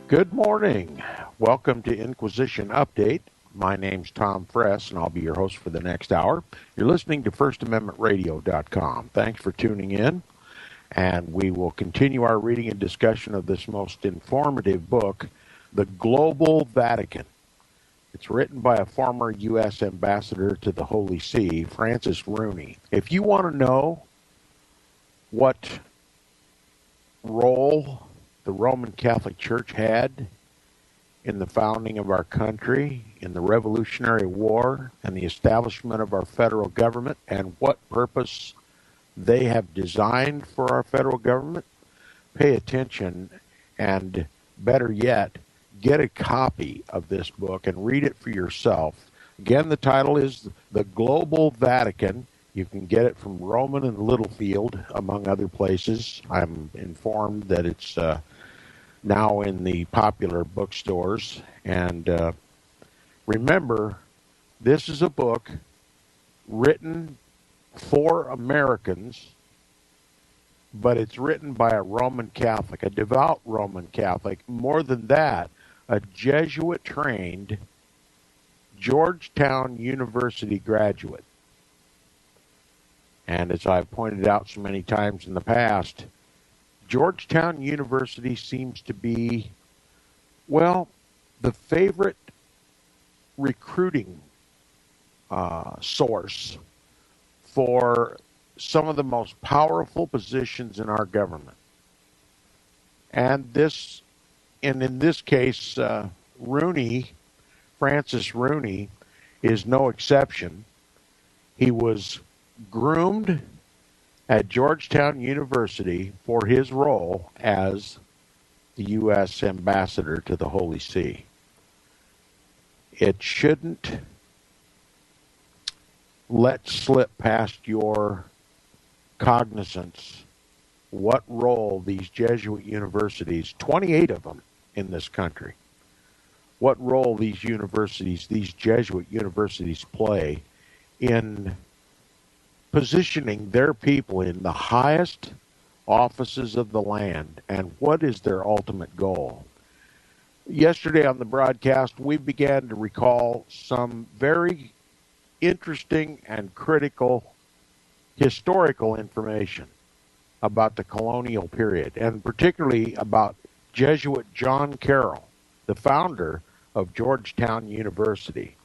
Good morning. Welcome to Inquisition Update. My name's Tom Fress, and I'll be your host for the next hour. You're listening to FirstAmendmentRadio.com. Thanks for tuning in, and we will continue our reading and discussion of this most informative book, The Global Vatican. It's written by a former U.S. ambassador to the Holy See, Francis Rooney. If you want to know what role the Roman Catholic Church had in the founding of our country, in the Revolutionary War, and the establishment of our federal government, and what purpose they have designed for our federal government, pay attention, and better yet, get a copy of this book and read it for yourself. Again, the title is The Global Vatican. You can get it from Rowman and Littlefield, among other places. I'm informed that it's now in the popular bookstores. And remember, this is a book written for Americans, but it's written by a Roman Catholic, a devout Roman Catholic. More than that, a Jesuit-trained Georgetown University graduate. And as I've pointed out so many times in the past, Georgetown University seems to be, well, the favorite recruiting source for some of the most powerful positions in our government. And in this case, Rooney, Francis Rooney, is no exception. He was groomed at Georgetown University for his role as the U.S. ambassador to the Holy See. It shouldn't let slip past your cognizance what role these Jesuit universities, 28 of them in this country, what role these universities, these Jesuit universities play in positioning their people in the highest offices of the land, and what is their ultimate goal. Yesterday on the broadcast, we began to recall some very interesting and critical historical information about the colonial period, and particularly about Jesuit John Carroll, the founder of Georgetown University.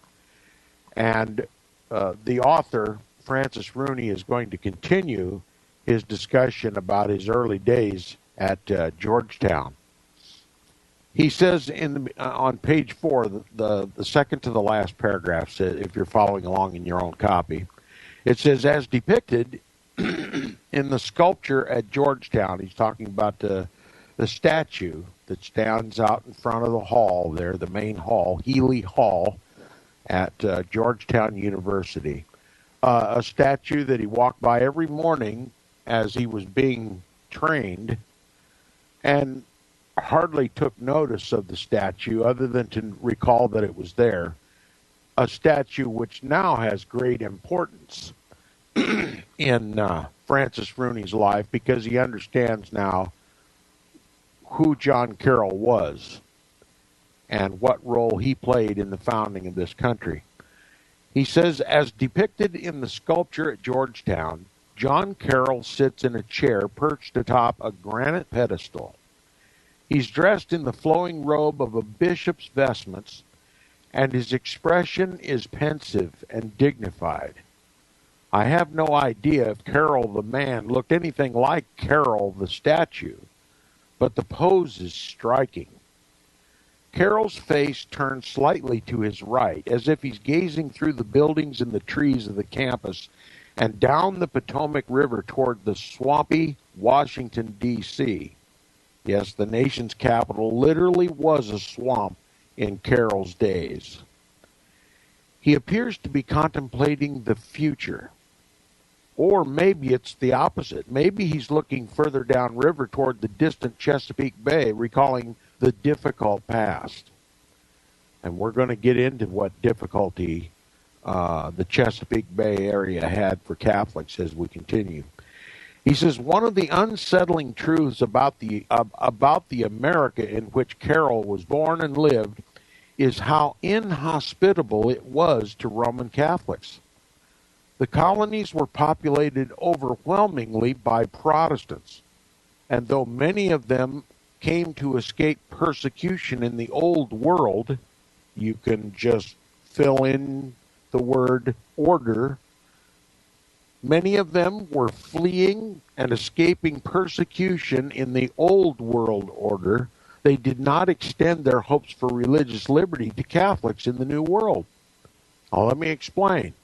And the author, Francis Rooney, is going to continue his discussion about his early days at Georgetown. He says on page 4, the second to the last paragraph, if you're following along in your own copy, it says, as depicted in the sculpture at Georgetown, he's talking about the statue that stands out in front of the hall there, the main hall, Healy Hall at Georgetown University. A statue that he walked by every morning as he was being trained, and hardly took notice of the statue other than to recall that it was there. A statue which now has great importance in Francis Rooney's life, because he understands now who John Carroll was and what role he played in the founding of this country. He says, as depicted in the sculpture at Georgetown, John Carroll sits in a chair perched atop a granite pedestal. He's dressed in the flowing robe of a bishop's vestments, and his expression is pensive and dignified. I have no idea if Carol the man looked anything like Carol the statue, but the pose is striking. Carol's face turns slightly to his right, as if he's gazing through the buildings and the trees of the campus and down the Potomac River toward the swampy Washington, D.C. Yes, the nation's capital literally was a swamp in Carol's days. He appears to be contemplating the future. Or maybe it's the opposite. Maybe he's looking further downriver toward the distant Chesapeake Bay, recalling the difficult past. And we're going to get into what difficulty the Chesapeake Bay area had for Catholics as we continue. He says, one of the unsettling truths about the America in which Carol was born and lived is how inhospitable it was to Roman Catholics. The colonies were populated overwhelmingly by Protestants, and though many of them came to escape persecution in the Old World, you can just fill in the word order, many of them were fleeing and escaping persecution in the Old World order. They did not extend their hopes for religious liberty to Catholics in the New World. Now, let me explain.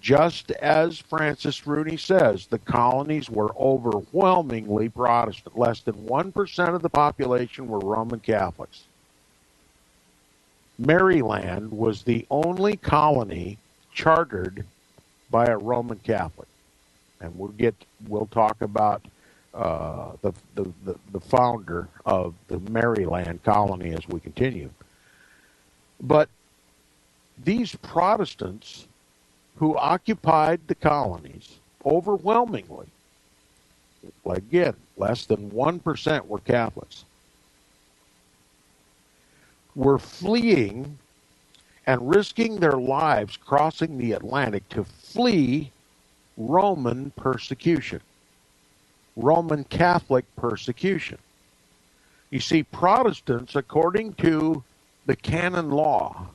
Just as Francis Rooney says, the colonies were overwhelmingly Protestant. Less than 1% of the population were Roman Catholics. Maryland was the only colony chartered by a Roman Catholic. And we'll talk about the founder of the Maryland colony as we continue. But these Protestants who occupied the colonies overwhelmingly, again, less than 1% were Catholics, were fleeing and risking their lives crossing the Atlantic to flee Roman persecution, Roman Catholic persecution. You see, Protestants, according to the canon law,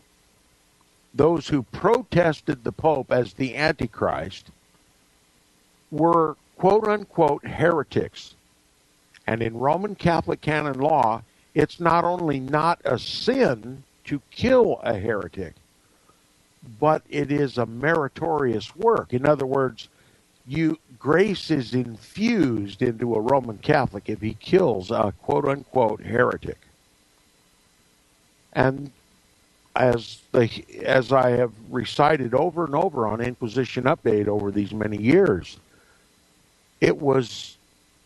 those who protested the Pope as the Antichrist, were quote-unquote heretics. And in Roman Catholic canon law, it's not only not a sin to kill a heretic, but it is a meritorious work. In other words, grace is infused into a Roman Catholic if he kills a quote-unquote heretic. And as I have recited over and over on Inquisition Update over these many years, it was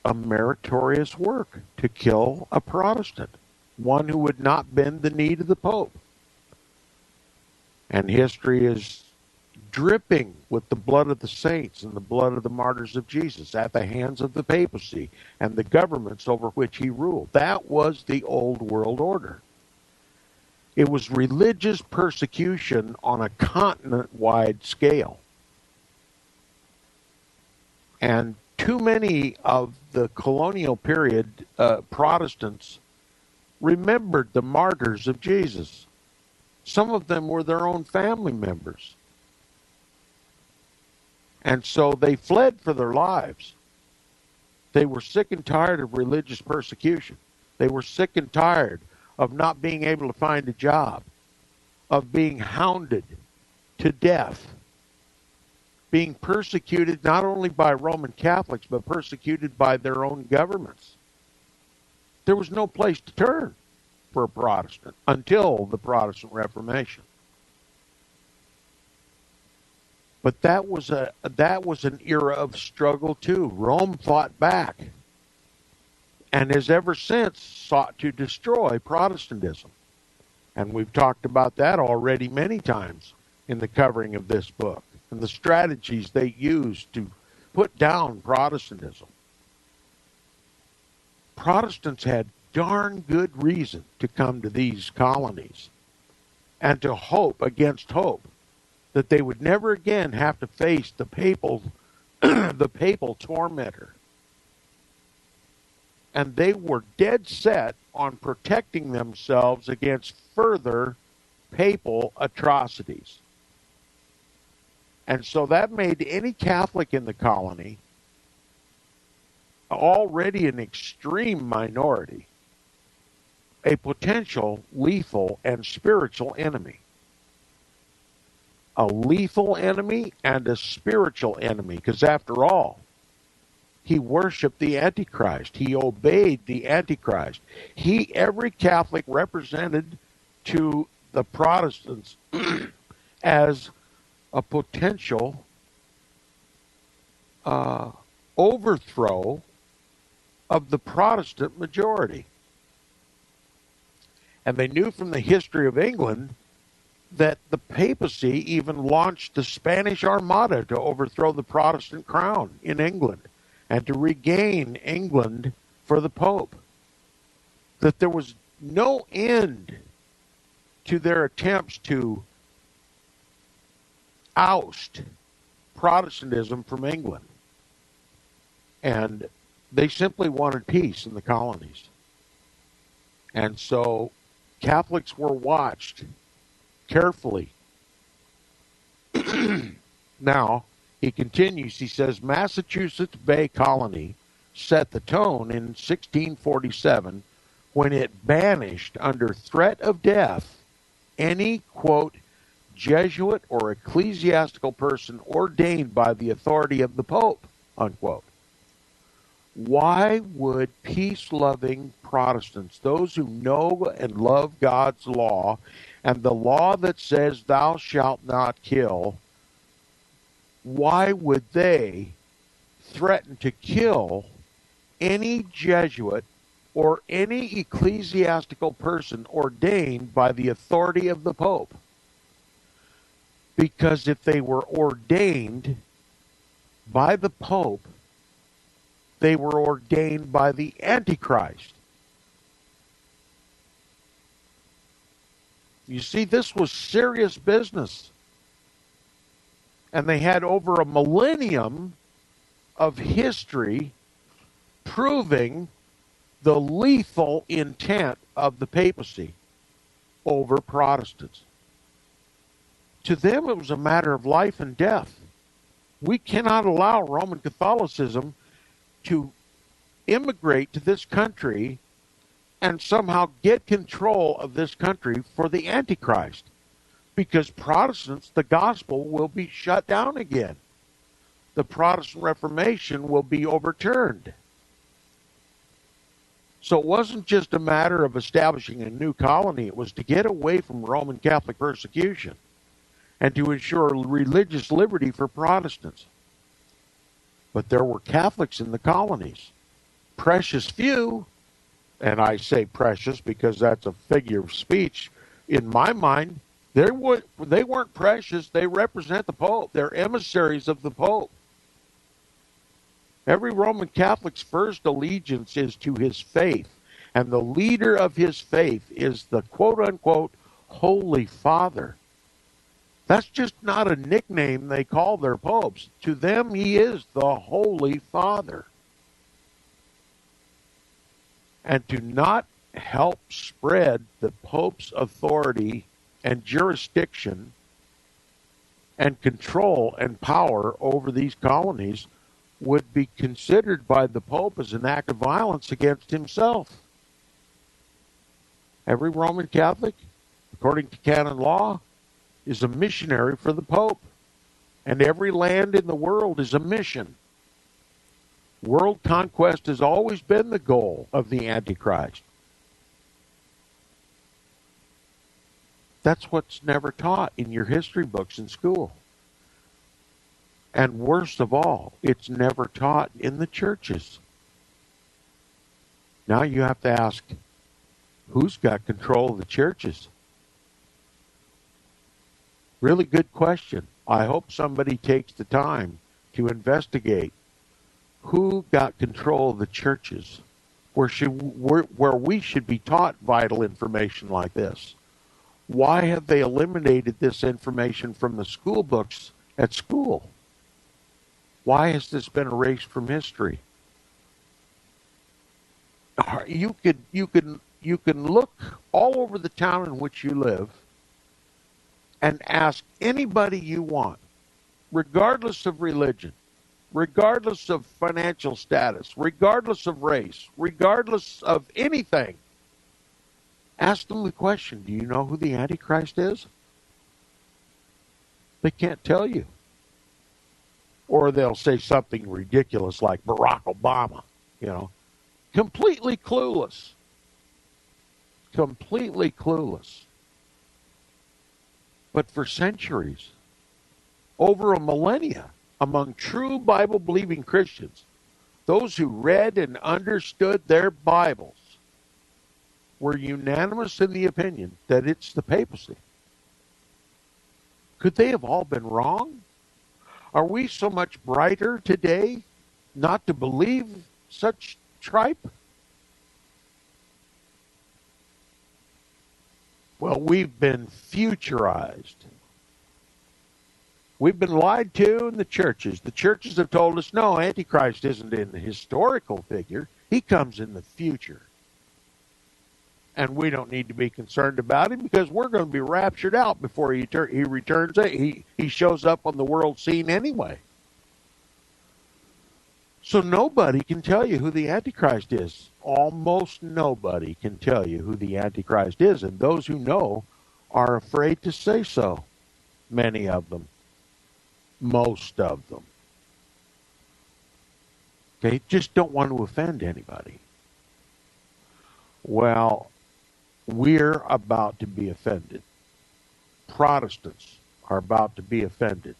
a meritorious work to kill a Protestant, one who would not bend the knee to the Pope. And history is dripping with the blood of the saints and the blood of the martyrs of Jesus at the hands of the papacy and the governments over which he ruled. That was the Old World Order. It was religious persecution on a continent-wide scale. And too many of the colonial period Protestants remembered the martyrs of Jesus. Some of them were their own family members. And so they fled for their lives. They were sick and tired of religious persecution. They were sick and tired of not being able to find a job, of being hounded to death, being persecuted not only by Roman Catholics, but persecuted by their own governments. There was no place to turn for a Protestant until the Protestant Reformation. But that was an era of struggle too. Rome fought back and has ever since sought to destroy Protestantism. And we've talked about that already many times in the covering of this book and the strategies they used to put down Protestantism. Protestants had darn good reason to come to these colonies and to hope against hope that they would never again have to face the papal tormentor. and they were dead set on protecting themselves against further papal atrocities. And so that made any Catholic in the colony, already an extreme minority, a potential lethal and spiritual enemy. A lethal enemy and a spiritual enemy, because after all, he worshiped the Antichrist. He obeyed the Antichrist. Every Catholic represented to the Protestants as a potential overthrow of the Protestant majority. And they knew from the history of England that the papacy even launched the Spanish Armada to overthrow the Protestant crown in England and to regain England for the Pope. That there was no end to their attempts to oust Protestantism from England. And they simply wanted peace in the colonies. And so Catholics were watched carefully. Now, he continues, he says, Massachusetts Bay Colony set the tone in 1647 when it banished under threat of death any, quote, Jesuit or ecclesiastical person ordained by the authority of the Pope, unquote. Why would peace-loving Protestants, those who know and love God's law, and the law that says thou shalt not kill, why would they threaten to kill any Jesuit or any ecclesiastical person ordained by the authority of the Pope? Because if they were ordained by the Pope, they were ordained by the Antichrist. You see, this was serious business. And they had over a millennium of history proving the lethal intent of the papacy over Protestants. To them, it was a matter of life and death. We cannot allow Roman Catholicism to immigrate to this country and somehow get control of this country for the Antichrist. Because Protestants, the gospel will be shut down again. The Protestant Reformation will be overturned. So it wasn't just a matter of establishing a new colony. It was to get away from Roman Catholic persecution and to ensure religious liberty for Protestants. But there were Catholics in the colonies. Precious few, and I say precious because that's a figure of speech. In my mind, they weren't precious. They represent the Pope. They're emissaries of the Pope. Every Roman Catholic's first allegiance is to his faith, and the leader of his faith is the quote-unquote Holy Father. That's just not a nickname they call their popes. To them, he is the Holy Father. And to not help spread the Pope's authority and jurisdiction and control and power over these colonies would be considered by the Pope as an act of violence against himself. Every Roman Catholic, according to canon law, is a missionary for the Pope. And every land in the world is a mission. World conquest has always been the goal of the Antichrist. That's what's never taught in your history books in school. And worst of all, it's never taught in the churches. Now you have to ask, who's got control of the churches? Really good question. I hope somebody takes the time to investigate who got control of the churches where we should be taught vital information like this. Why have they eliminated this information from the school books at school? Why has this been erased from history? you can look all over the town in which you live and ask anybody you want, regardless of religion, regardless of financial status, regardless of race, regardless of anything. Ask them the question, do you know who the Antichrist is? They can't tell you. Or they'll say something ridiculous like Barack Obama, completely clueless. Completely clueless. But for centuries, over a millennia, among true Bible-believing Christians, those who read and understood their Bibles were unanimous in the opinion that it's the papacy. Could they have all been wrong? Are we so much brighter today not to believe such tripe? Well, we've been futurized. We've been lied to in the churches. The churches have told us, no, Antichrist isn't in the historical figure. He comes in the future. And we don't need to be concerned about him because we're going to be raptured out before he returns. He shows up on the world scene anyway. So nobody can tell you who the Antichrist is. Almost nobody can tell you who the Antichrist is. And those who know are afraid to say so. Many of them. Most of them. Okay, just don't want to offend anybody. Well, we're about to be offended. Protestants are about to be offended.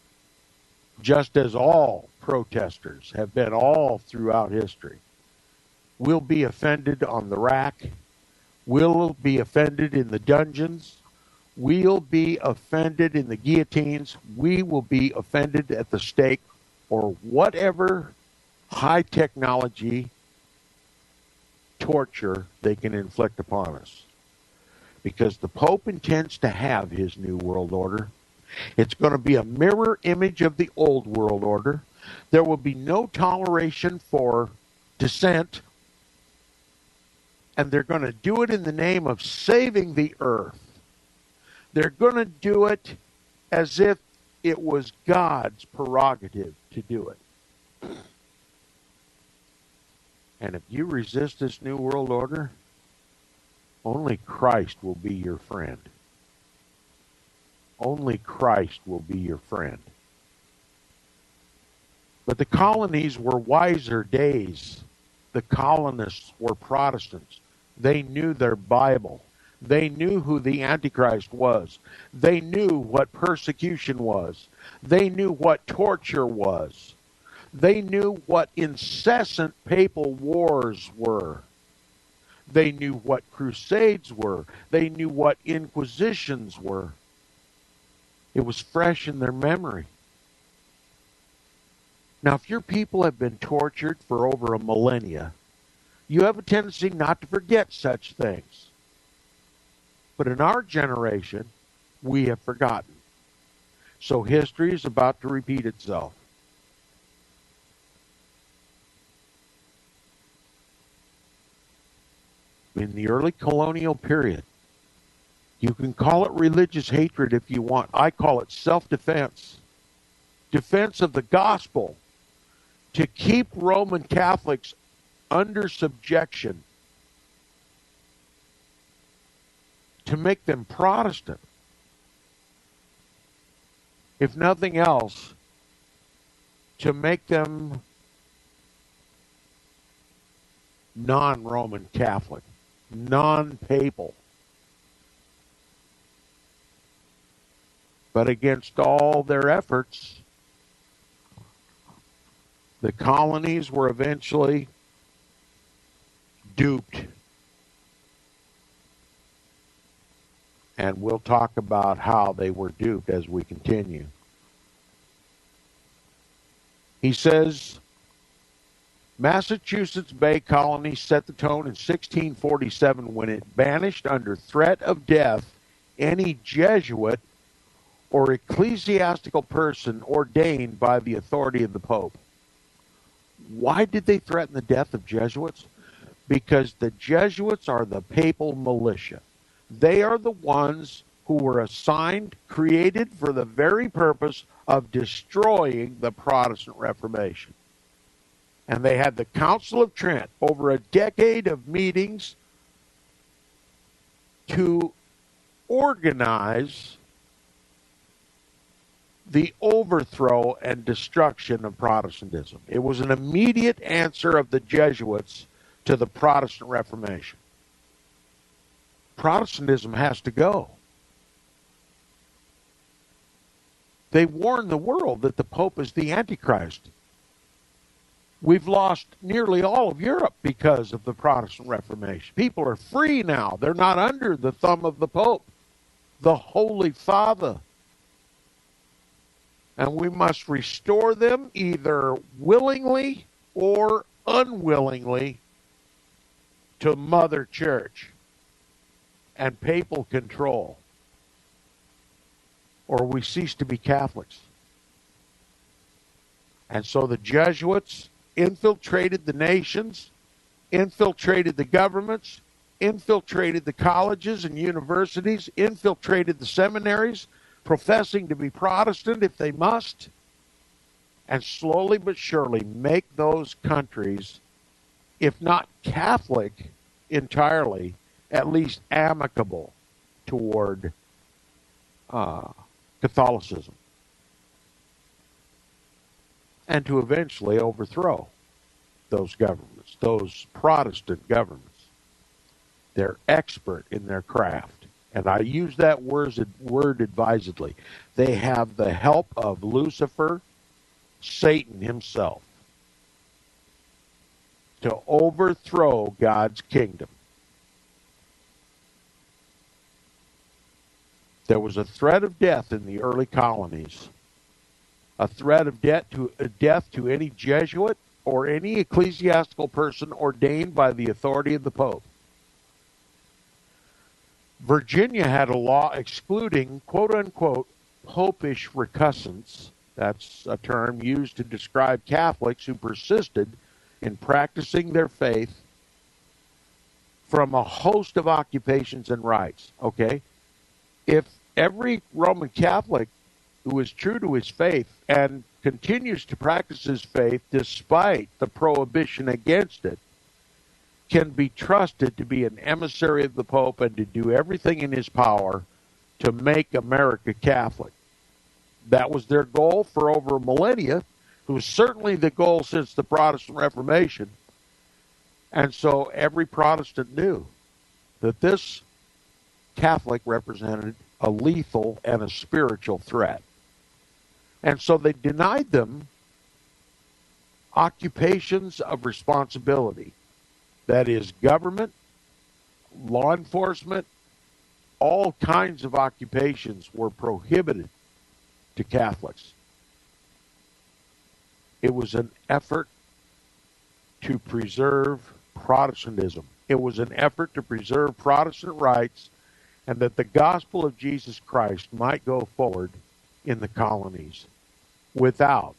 Just as all protesters have been all throughout history. We'll be offended on the rack. We'll be offended in the dungeons. We'll be offended in the guillotines. We will be offended at the stake or whatever high technology torture they can inflict upon us. Because the Pope intends to have his new world order. It's going to be a mirror image of the old world order. There will be no toleration for dissent. And they're going to do it in the name of saving the earth. They're going to do it as if it was God's prerogative to do it. And if you resist this new world order, only Christ will be your friend. Only Christ will be your friend. But the colonies were wiser days. The colonists were Protestants. They knew their Bible. They knew who the Antichrist was. They knew what persecution was. They knew what torture was. They knew what incessant papal wars were. They knew what crusades were. They knew what inquisitions were. It was fresh in their memory. Now, if your people have been tortured for over a millennia, you have a tendency not to forget such things. But in our generation, we have forgotten. So history is about to repeat itself. In the early colonial period, you can call it religious hatred if you want. I call it self-defense. Defense of the gospel. To keep Roman Catholics under subjection. To make them Protestant. If nothing else, to make them non-Roman Catholic, non-papal. But against all their efforts, the colonies were eventually duped. And we'll talk about how they were duped as we continue. He says, Massachusetts Bay Colony set the tone in 1647 when it banished under threat of death any Jesuit or ecclesiastical person ordained by the authority of the Pope. Why did they threaten the death of Jesuits? because the Jesuits are the papal militia. They are the ones who were assigned, created for the very purpose of destroying the Protestant Reformation. And they had the Council of Trent, over a decade of meetings, to organize the overthrow and destruction of Protestantism. It was an immediate answer of the Jesuits to the Protestant Reformation. Protestantism has to go. They warn the world that the Pope is the Antichrist. We've lost nearly all of Europe because of the Protestant Reformation. People are free now. They're not under the thumb of the Pope, the Holy Father. And we must restore them either willingly or unwillingly to Mother Church and papal control, or we cease to be Catholics. And so the Jesuits infiltrated the nations, infiltrated the governments, infiltrated the colleges and universities, infiltrated the seminaries, professing to be Protestant if they must, and slowly but surely make those countries, if not Catholic entirely, at least amicable toward Catholicism, and to eventually overthrow those governments, those Protestant governments. They're expert in their craft. And I use that word advisedly. They have the help of Lucifer, Satan himself, to overthrow God's kingdom. There was a threat of death in the early colonies, a threat of death to any Jesuit or any ecclesiastical person ordained by the authority of the Pope. Virginia had a law excluding, quote-unquote, popish recusants. That's a term used to describe Catholics who persisted in practicing their faith from a host of occupations and rites, okay? If every Roman Catholic who is true to his faith and continues to practice his faith despite the prohibition against it, can be trusted to be an emissary of the Pope and to do everything in his power to make America Catholic. That was their goal for over millennia. It was certainly the goal since the Protestant Reformation. And so every Protestant knew that this Catholic represented a lethal and a spiritual threat. And so they denied them occupations of responsibility. That is, government, law enforcement, all kinds of occupations were prohibited to Catholics. It was an effort to preserve Protestantism. It was an effort to preserve Protestant rights and that the gospel of Jesus Christ might go forward in the colonies without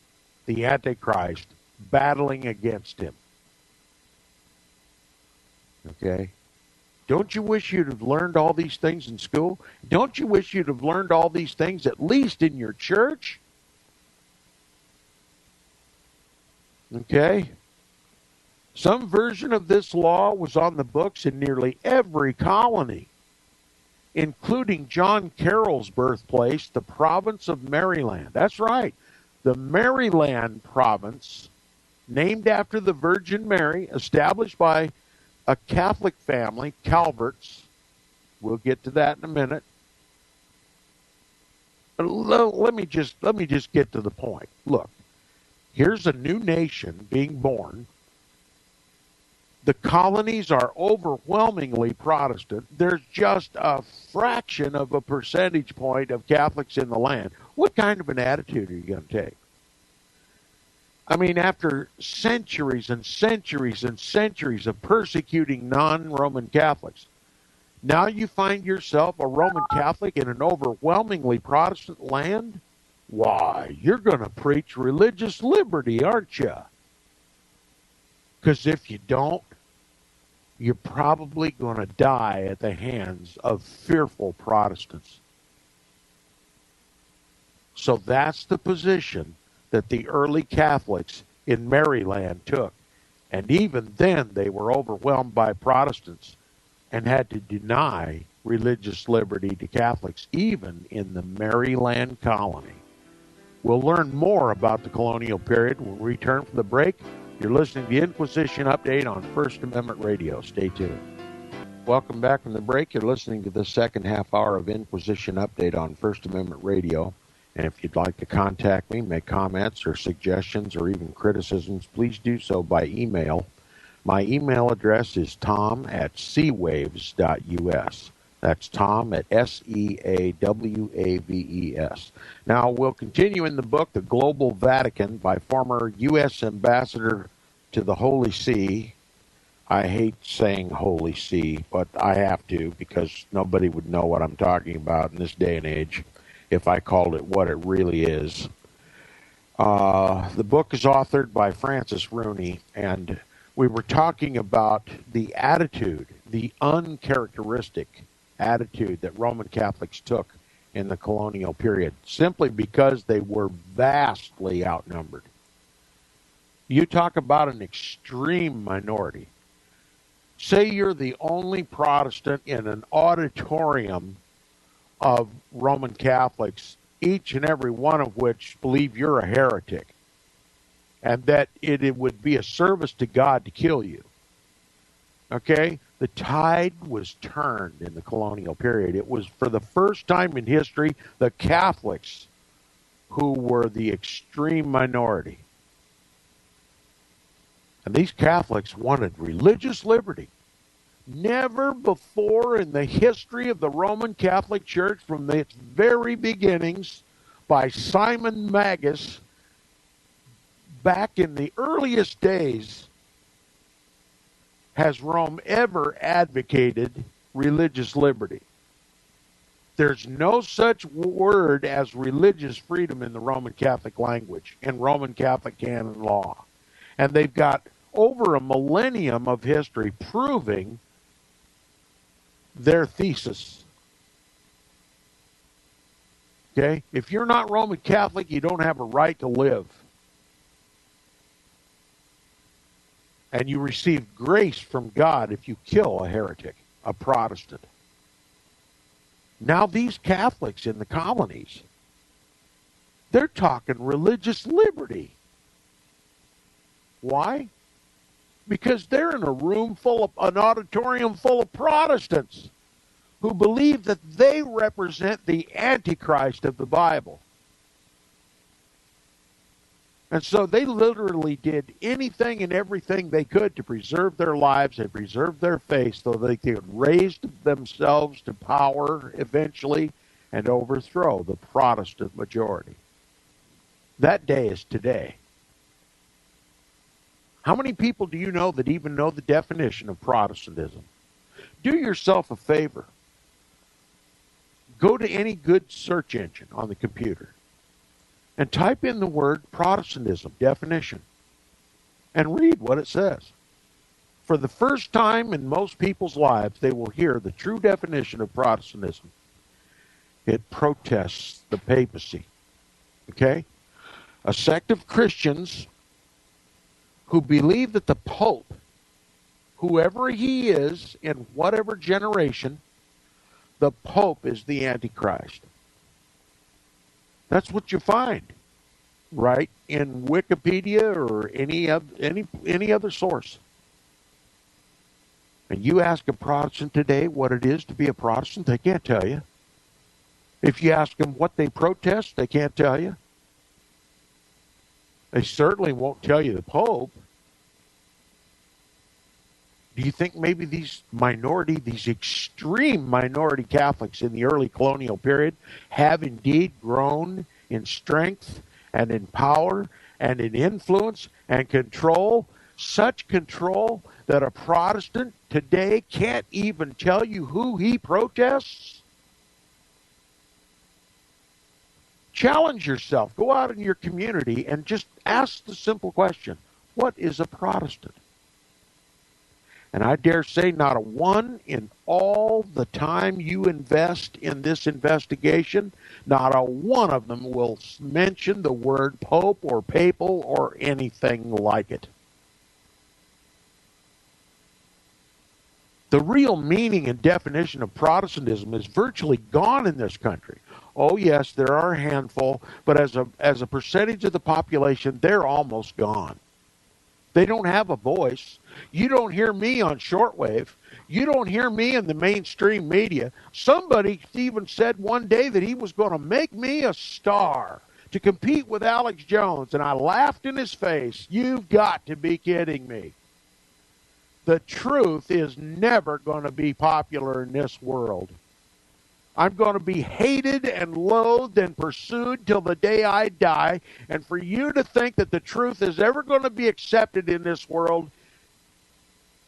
the Antichrist battling against him. Okay? Don't you wish you'd have learned all these things in school? Don't you wish you'd have learned all these things at least in your church? Okay? Some version of this law was on the books in nearly every colony, including John Carroll's birthplace, the province of Maryland. That's right. The Maryland province, named after the Virgin Mary, established by a Catholic family, Calverts. We'll get to that in a minute. Let me just get to the point. Look, here's a new nation being born. The colonies are overwhelmingly Protestant. There's just a fraction of a percentage point of Catholics in the land. What kind of an attitude are you going to take? I mean, after centuries and centuries and centuries of persecuting non-Roman Catholics, now you find yourself a Roman Catholic in an overwhelmingly Protestant land? Why, you're going to preach religious liberty, aren't you? Because if you don't, you're probably going to die at the hands of fearful Protestants. So that's the position that the early Catholics in Maryland took. And even then, they were overwhelmed by Protestants and had to deny religious liberty to Catholics, even in the Maryland colony. We'll learn more about the colonial period when we return from the break. You're listening to the Inquisition Update on First Amendment Radio. Stay tuned. Welcome back from the break. You're listening to the second half hour of Inquisition Update on First Amendment Radio. And if you'd like to contact me, make comments or suggestions or even criticisms, please do so by email. My email address is tom@seawaves.us. That's Tom at SEAWAVES. Now, we'll continue in the book, The Global Vatican, by former U.S. Ambassador to the Holy See. I hate saying Holy See, but I have to because nobody would know what I'm talking about in this day and age if I called it what it really is. The book is authored by Francis Rooney, and we were talking about the attitude, the uncharacteristic attitude that Roman Catholics took in the colonial period, simply because they were vastly outnumbered. You talk about an extreme minority. Say you're the only Protestant in an auditorium of Roman Catholics, each and every one of which believe you're a heretic, and that it would be a service to God to kill you. Okay? The tide was turned in the colonial period. It was, for the first time in history, the Catholics who were the extreme minority. And these Catholics wanted religious liberty. Never before in the history of the Roman Catholic Church, from its very beginnings, by Simon Magus, back in the earliest days, has Rome ever advocated religious liberty. There's no such word as religious freedom in the Roman Catholic language, in Roman Catholic canon law. And they've got over a millennium of history proving their thesis. Okay? If you're not Roman Catholic, you don't have a right to live. And you receive grace from God if you kill a heretic, a Protestant. Now these Catholics in the colonies, they're talking religious liberty. Why? Because they're in an auditorium full of Protestants who believe that they represent the Antichrist of the Bible. And so they literally did anything and everything they could to preserve their lives and preserve their faith so they could raise themselves to power eventually and overthrow the Protestant majority. That day is today. How many people do you know that even know the definition of Protestantism? Do yourself a favor. Go to any good search engine on the computer and type in the word Protestantism definition and read what it says. For the first time in most people's lives, they will hear the true definition of Protestantism. It protests the papacy. Okay? A sect of Christians who believe that the Pope, whoever he is in whatever generation, the Pope is the Antichrist. That's what you find, right, in Wikipedia or any other source. And you ask a Protestant today what it is to be a Protestant, they can't tell you. If you ask them what they protest, they can't tell you. They certainly won't tell you the Pope. Do you think maybe these extreme minority Catholics in the early colonial period have indeed grown in strength and in power and in influence and control? Such control that a Protestant today can't even tell you who he protests? Challenge yourself. Go out in your community and just ask the simple question, what is a Protestant? And I dare say not a one in all the time you invest in this investigation, not a one of them will mention the word pope or papal or anything like it. The real meaning and definition of Protestantism is virtually gone in this country. Oh, yes, there are a handful, but as a percentage of the population, they're almost gone. They don't have a voice. You don't hear me on shortwave. You don't hear me in the mainstream media. Somebody even said one day that he was going to make me a star to compete with Alex Jones, and I laughed in his face. You've got to be kidding me. The truth is never going to be popular in this world. I'm going to be hated and loathed and pursued till the day I die. And for you to think that the truth is ever going to be accepted in this world,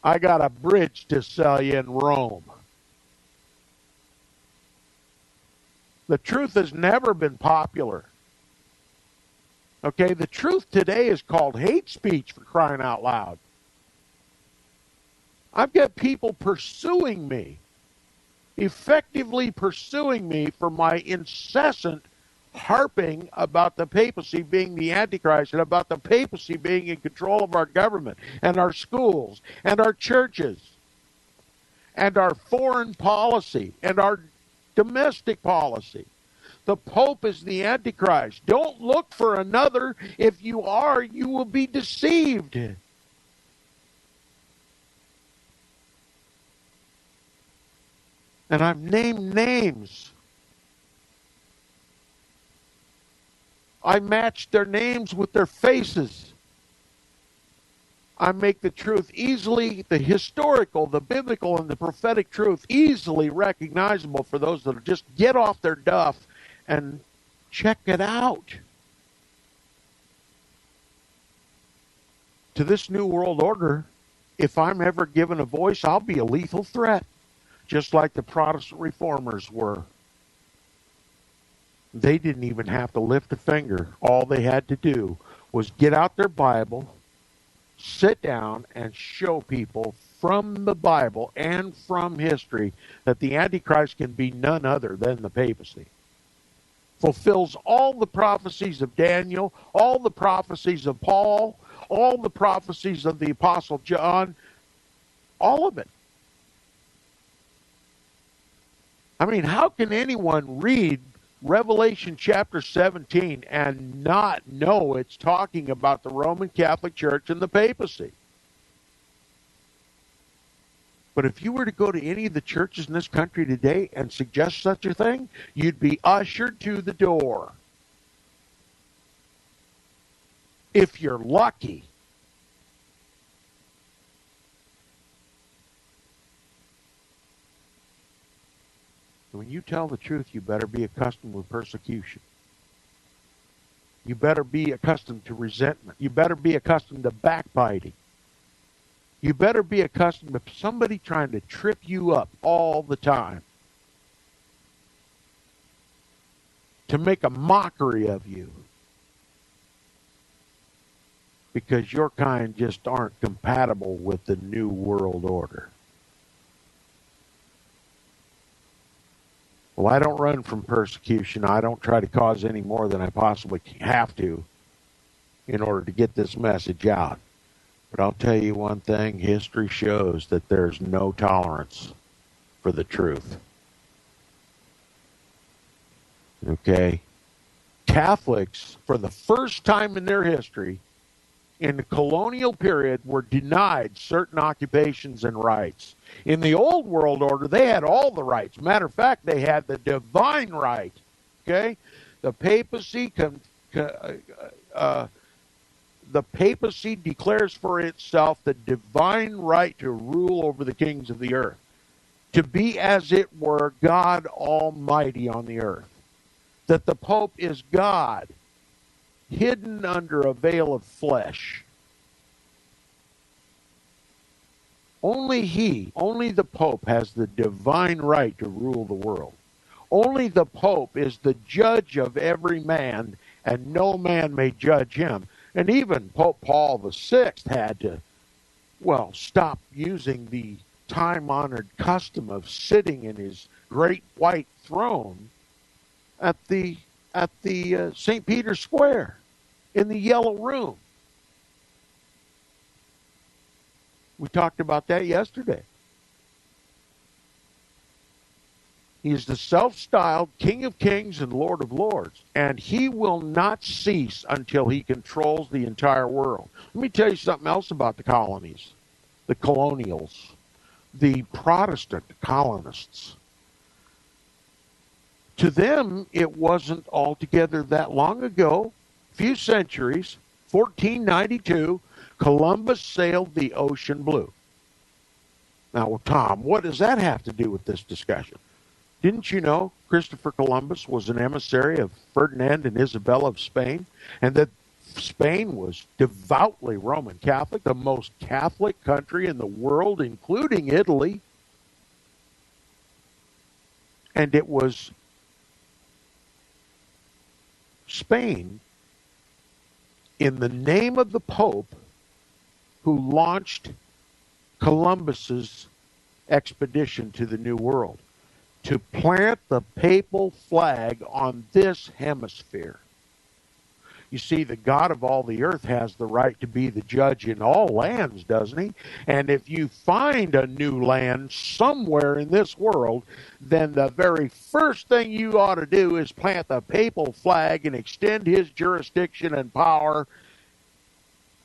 I got a bridge to sell you in Rome. The truth has never been popular. Okay, the truth today is called hate speech, for crying out loud. I've got people pursuing me, effectively pursuing me for my incessant harping about the papacy being the Antichrist and about the papacy being in control of our government and our schools and our churches and our foreign policy and our domestic policy. The Pope is the Antichrist. Don't look for another. If you are, you will be deceived. And I've named names. I matched their names with their faces. I make the truth easily, the historical, the biblical, and the prophetic truth easily recognizable for those that just get off their duff and check it out. To this new world order, if I'm ever given a voice, I'll be a lethal threat. Just like the Protestant reformers were. They didn't even have to lift a finger. All they had to do was get out their Bible, sit down, and show people from the Bible and from history that the Antichrist can be none other than the papacy. Fulfills all the prophecies of Daniel, all the prophecies of Paul, all the prophecies of the Apostle John, all of it. I mean, how can anyone read Revelation chapter 17 and not know it's talking about the Roman Catholic Church and the papacy? But if you were to go to any of the churches in this country today and suggest such a thing, you'd be ushered to the door. If you're lucky. When you tell the truth, you better be accustomed with persecution. You better be accustomed to resentment. You better be accustomed to backbiting. You better be accustomed to somebody trying to trip you up all the time, to make a mockery of you, because your kind just aren't compatible with the New World Order. Well, I don't run from persecution. I don't try to cause any more than I possibly have to in order to get this message out. But I'll tell you one thing, history shows that there's no tolerance for the truth. Okay? Catholics, for the first time in their history, in the colonial period, were denied certain occupations and rights. In the old world order, they had all the rights. Matter of fact, they had the divine right. Okay? The papacy declares for itself the divine right to rule over the kings of the earth, to be, as it were, God Almighty on the earth. That the Pope is God, hidden under a veil of flesh. Only he, only the Pope has the divine right to rule the world. Only the Pope is the judge of every man, and no man may judge him. And even Pope Paul VI had to, well, stop using the time-honored custom of sitting in his great white throne at the St. Peter's Square in the Yellow Room. We talked about that yesterday. He is the self-styled King of Kings and Lord of Lords, and he will not cease until he controls the entire world. Let me tell you something else about the colonies, the colonials, the Protestant colonists. To them, it wasn't altogether that long ago, few centuries, 1492, Columbus sailed the ocean blue. Now, Tom, what does that have to do with this discussion? Didn't you know Christopher Columbus was an emissary of Ferdinand and Isabella of Spain, and that Spain was devoutly Roman Catholic, the most Catholic country in the world, including Italy? And it was Spain, in the name of the Pope, who launched Columbus's expedition to the New World, to plant the papal flag on this hemisphere. You see, the God of all the earth has the right to be the judge in all lands, doesn't he? And if you find a new land somewhere in this world, then the very first thing you ought to do is plant the papal flag and extend his jurisdiction and power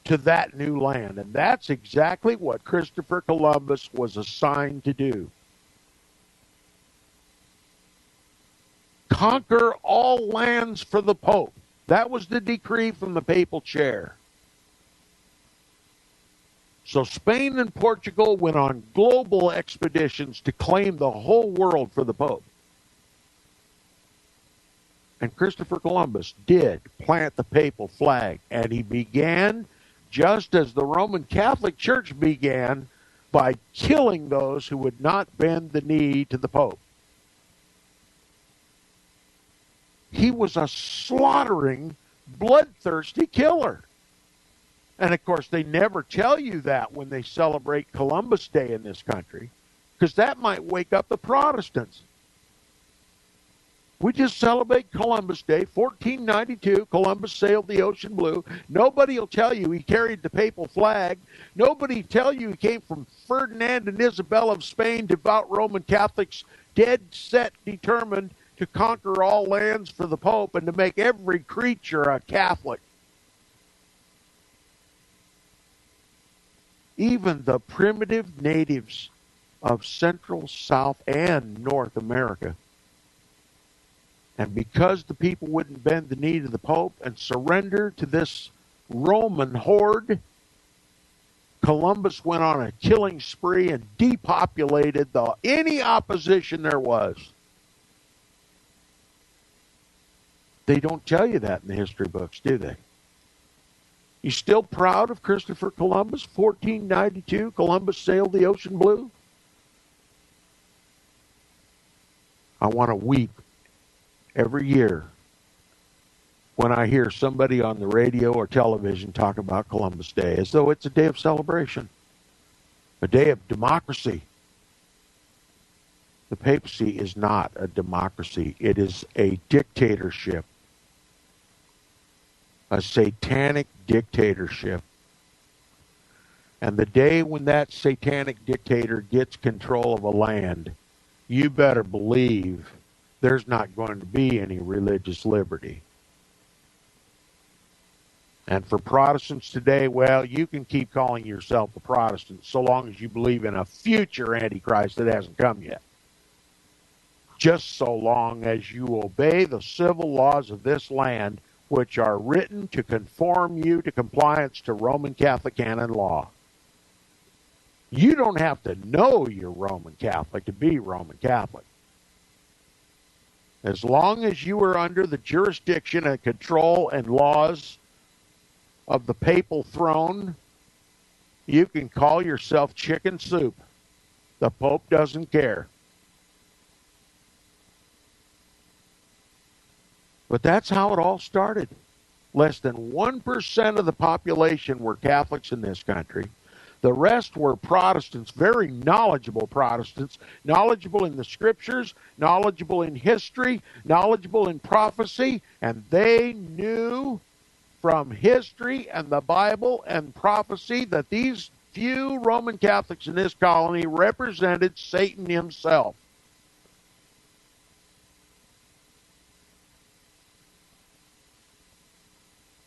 to that new land. And that's exactly what Christopher Columbus was assigned to do. Conquer all lands for the Pope. That was the decree from the papal chair. So Spain and Portugal went on global expeditions to claim the whole world for the Pope. And Christopher Columbus did plant the papal flag, and he began, just as the Roman Catholic Church began, by killing those who would not bend the knee to the Pope. He was a slaughtering, bloodthirsty killer. And, of course, they never tell you that when they celebrate Columbus Day in this country, because that might wake up the Protestants. We just celebrate Columbus Day, 1492. Columbus sailed the ocean blue. Nobody will tell you he carried the papal flag. Nobody will tell you he came from Ferdinand and Isabella of Spain, devout Roman Catholics, dead set determined to conquer all lands for the Pope and to make every creature a Catholic. Even the primitive natives of Central, South, and North America. And because the people wouldn't bend the knee to the Pope and surrender to this Roman horde, Columbus went on a killing spree and depopulated any opposition there was. They don't tell you that in the history books, do they? You still proud of Christopher Columbus? 1492, Columbus sailed the ocean blue? I want to weep every year when I hear somebody on the radio or television talk about Columbus Day as though it's a day of celebration, a day of democracy. The papacy is not a democracy. It is a dictatorship. A satanic dictatorship. And the day when that satanic dictator gets control of a land, you better believe there's not going to be any religious liberty. And for Protestants today, well, you can keep calling yourself a Protestant so long as you believe in a future Antichrist that hasn't come yet. Just so long as you obey the civil laws of this land, which are written to conform you to compliance to Roman Catholic canon law. You don't have to know you're Roman Catholic to be Roman Catholic. As long as you are under the jurisdiction and control and laws of the papal throne, you can call yourself chicken soup. The Pope doesn't care. But that's how it all started. Less than 1% of the population were Catholics in this country. The rest were Protestants, very knowledgeable Protestants, knowledgeable in the Scriptures, knowledgeable in history, knowledgeable in prophecy, and they knew from history and the Bible and prophecy that these few Roman Catholics in this colony represented Satan himself.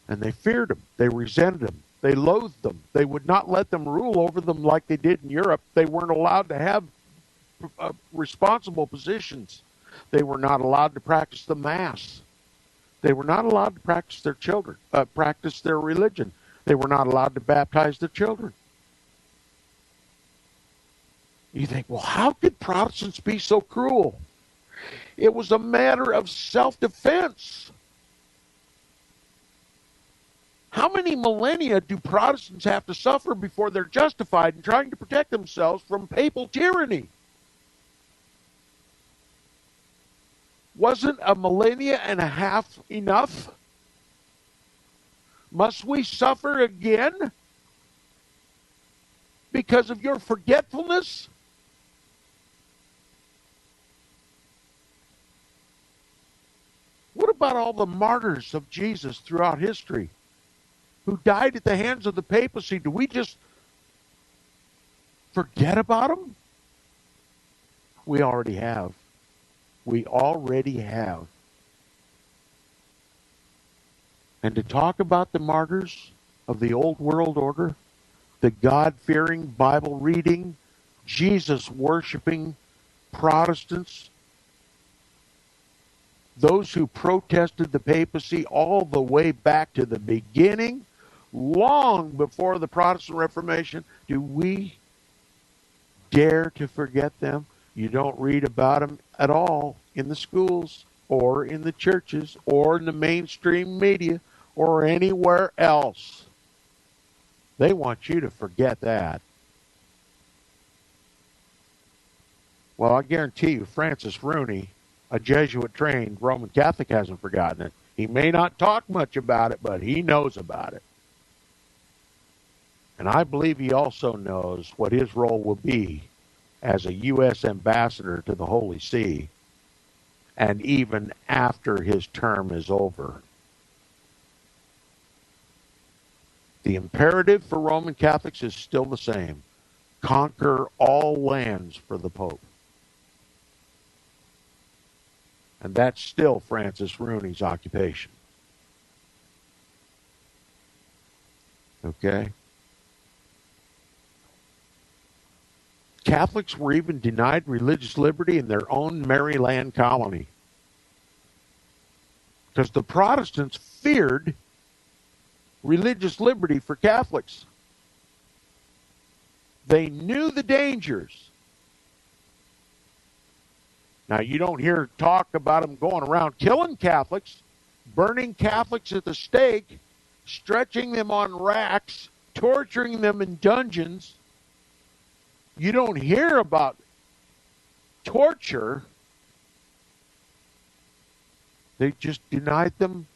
And they feared him. They resented him. They loathed them. They would not let them rule over them like they did in Europe. They weren't allowed to have responsible positions. They were not allowed to practice the Mass. They were not allowed to practice their children, practice their religion. They were not allowed to baptize their children. You think, well, how could Protestants be so cruel? It was a matter of self-defense. How many millennia do Protestants have to suffer before they're justified in trying to protect themselves from papal tyranny? Wasn't a millennia and a half enough? Must we suffer again because of your forgetfulness? What about all the martyrs of Jesus throughout history who died at the hands of the papacy? Do we just forget about them? We already have. We already have. And to talk about the martyrs of the old world order, the God-fearing, Bible-reading, Jesus-worshiping Protestants, those who protested the papacy all the way back to the beginning, long before the Protestant Reformation, do we dare to forget them? You don't read about them at all in the schools or in the churches or in the mainstream media or anywhere else. They want you to forget that. Well, I guarantee you, Francis Rooney, a Jesuit-trained Roman Catholic, hasn't forgotten it. He may not talk much about it, but he knows about it. And I believe he also knows what his role will be as a U.S. ambassador to the Holy See, and even after his term is over. The imperative for Roman Catholics is still the same: conquer all lands for the Pope. And that's still Francis Rooney's occupation. Okay? Catholics were even denied religious liberty in their own Maryland colony, because the Protestants feared religious liberty for Catholics. They knew the dangers. Now, you don't hear talk about them going around killing Catholics, burning Catholics at the stake, stretching them on racks, torturing them in dungeons. You don't hear about torture. They just denied them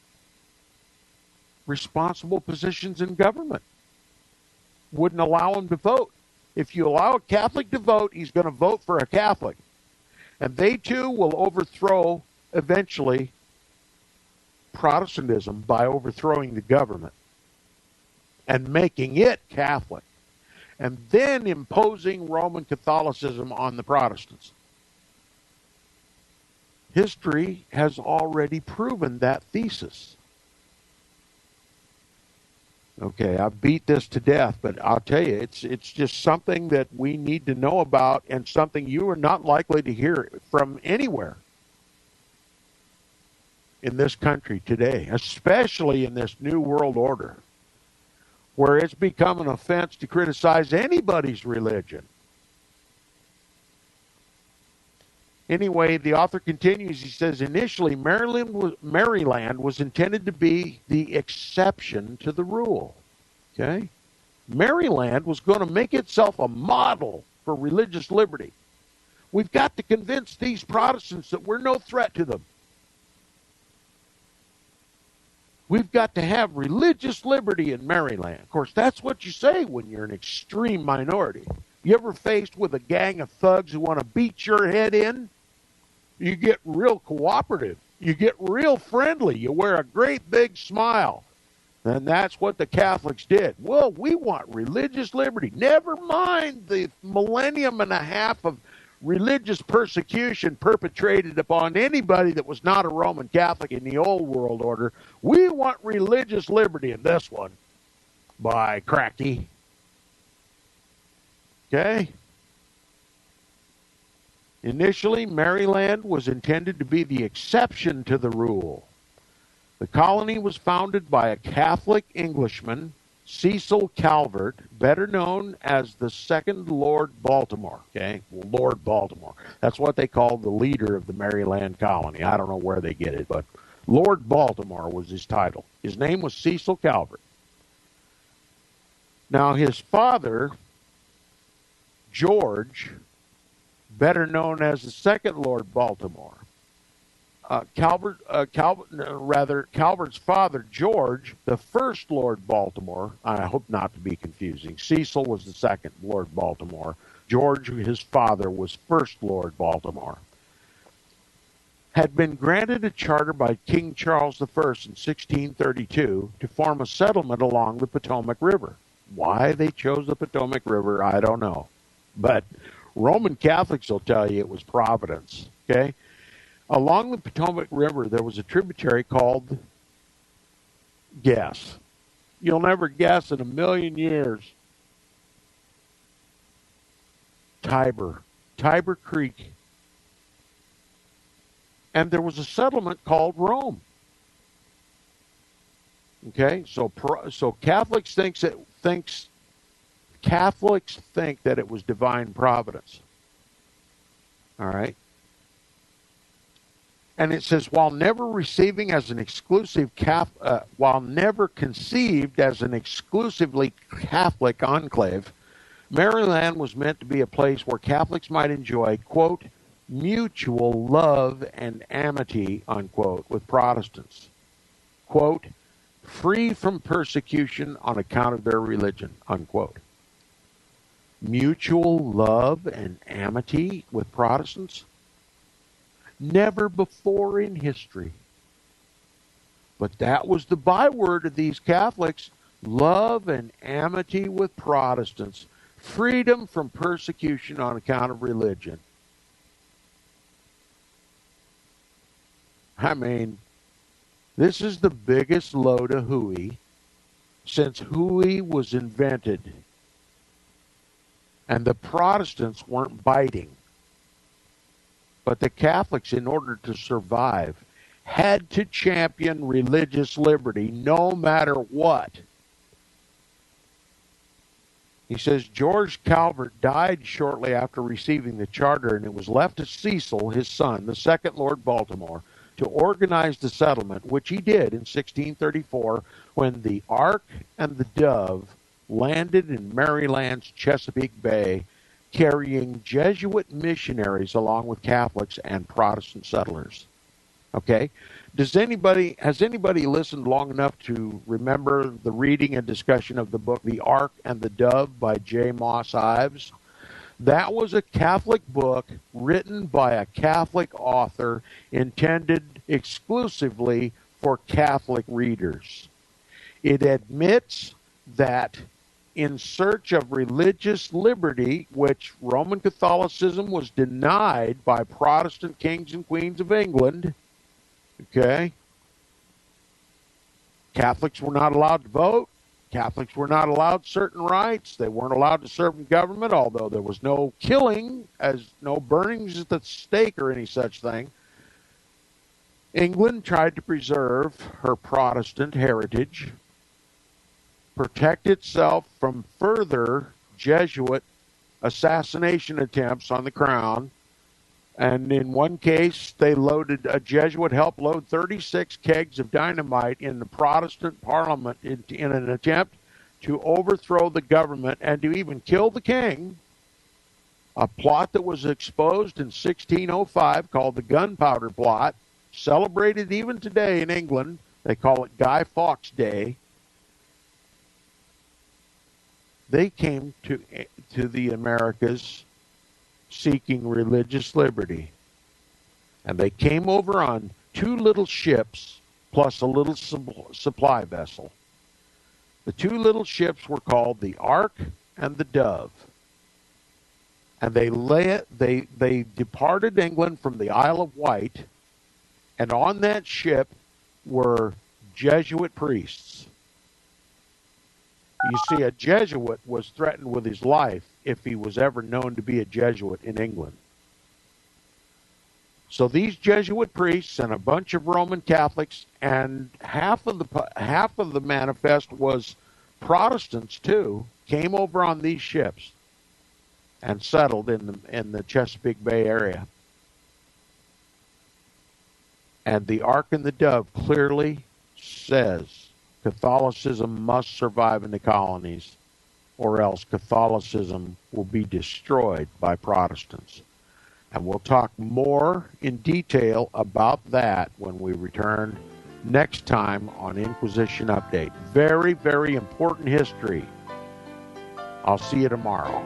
responsible positions in government. Wouldn't allow them to vote. If you allow a Catholic to vote, he's going to vote for a Catholic. And they too will overthrow, eventually, Protestantism by overthrowing the government and making it Catholic, and then imposing Roman Catholicism on the Protestants. History has already proven that thesis. Okay, I beat this to death, but I'll tell you, it's just something that we need to know about, and something you are not likely to hear from anywhere in this country today, especially in this new world order, where it's become an offense to criticize anybody's religion. Anyway, the author continues. He says, initially, Maryland was intended to be the exception to the rule. Okay? Maryland was going to make itself a model for religious liberty. We've got to convince these Protestants that we're no threat to them. We've got to have religious liberty in Maryland. Of course, that's what you say when you're an extreme minority. You ever faced with a gang of thugs who want to beat your head in? You get real cooperative. You get real friendly. You wear a great big smile. And that's what the Catholics did. Well, we want religious liberty. Never mind the millennium and a half of religious persecution perpetrated upon anybody that was not a Roman Catholic in the old world order. We want religious liberty in this one. By cracky. Okay? Initially, Maryland was intended to be the exception to the rule. The colony was founded by a Catholic Englishman, Cecil Calvert, better known as the Second Lord Baltimore. Okay, Lord Baltimore. That's what they called the leader of the Maryland colony. I don't know where they get it, but Lord Baltimore was his title. His name was Cecil Calvert. Now, his father, George, better known as the Second Lord Baltimore, Calvert's father, George, the first Lord Baltimore, I hope not to be confusing. Cecil was the second Lord Baltimore. George, his father, was first Lord Baltimore. Had been granted a charter by King Charles I in 1632 to form a settlement along the Potomac River. Why they chose the Potomac River, I don't know. But Roman Catholics will tell you it was Providence, okay? Along the Potomac River, there was a tributary called, guess. You'll never guess in a million years. Tiber Creek. And there was a settlement called Rome. Okay, so Catholics think that it was divine providence. All right. And it says, while never conceived as an exclusively Catholic enclave, Maryland was meant to be a place where Catholics might enjoy, quote, mutual love and amity, unquote, with Protestants. Quote, free from persecution on account of their religion, unquote. Mutual love and amity with Protestants? Never before in history. But that was the byword of these Catholics, love and amity with Protestants, freedom from persecution on account of religion. I mean, this is the biggest load of hooey since hooey was invented. And the Protestants weren't biting. But the Catholics, in order to survive, had to champion religious liberty no matter what. He says George Calvert died shortly after receiving the charter, and it was left to Cecil, his son, the second Lord Baltimore, to organize the settlement, which he did in 1634 when the Ark and the Dove landed in Maryland's Chesapeake Bay, carrying Jesuit missionaries along with Catholics and Protestant settlers. Okay? Has anybody listened long enough to remember the reading and discussion of the book The Ark and the Dove by J. Moss Ives? That was a Catholic book written by a Catholic author intended exclusively for Catholic readers. It admits that in search of religious liberty, which Roman Catholicism was denied by Protestant kings and queens of England, okay? Catholics were not allowed to vote. Catholics were not allowed certain rights. They weren't allowed to serve in government, although there was no killing, as no burnings at the stake or any such thing. England tried to preserve her Protestant heritage, protect itself from further Jesuit assassination attempts on the crown. And in one case, a Jesuit helped load 36 kegs of dynamite in the Protestant Parliament in an attempt to overthrow the government and to even kill the king. A plot that was exposed in 1605 called the Gunpowder Plot, celebrated even today in England. They call it Guy Fawkes Day. They came to the Americas seeking religious liberty. And they came over on 2 little ships plus a little supply vessel. The 2 little ships were called the Ark and the Dove. And they departed England from the Isle of Wight, and on that ship were Jesuit priests. You see, a Jesuit was threatened with his life if he was ever known to be a Jesuit in England. So these Jesuit priests and a bunch of Roman Catholics, and half of the manifest was Protestants too, came over on these ships and settled in the Chesapeake Bay area. And the Ark and the Dove clearly says Catholicism must survive in the colonies, or else Catholicism will be destroyed by Protestants. And we'll talk more in detail about that when we return next time on Inquisition Update. Very, very important history. I'll see you tomorrow.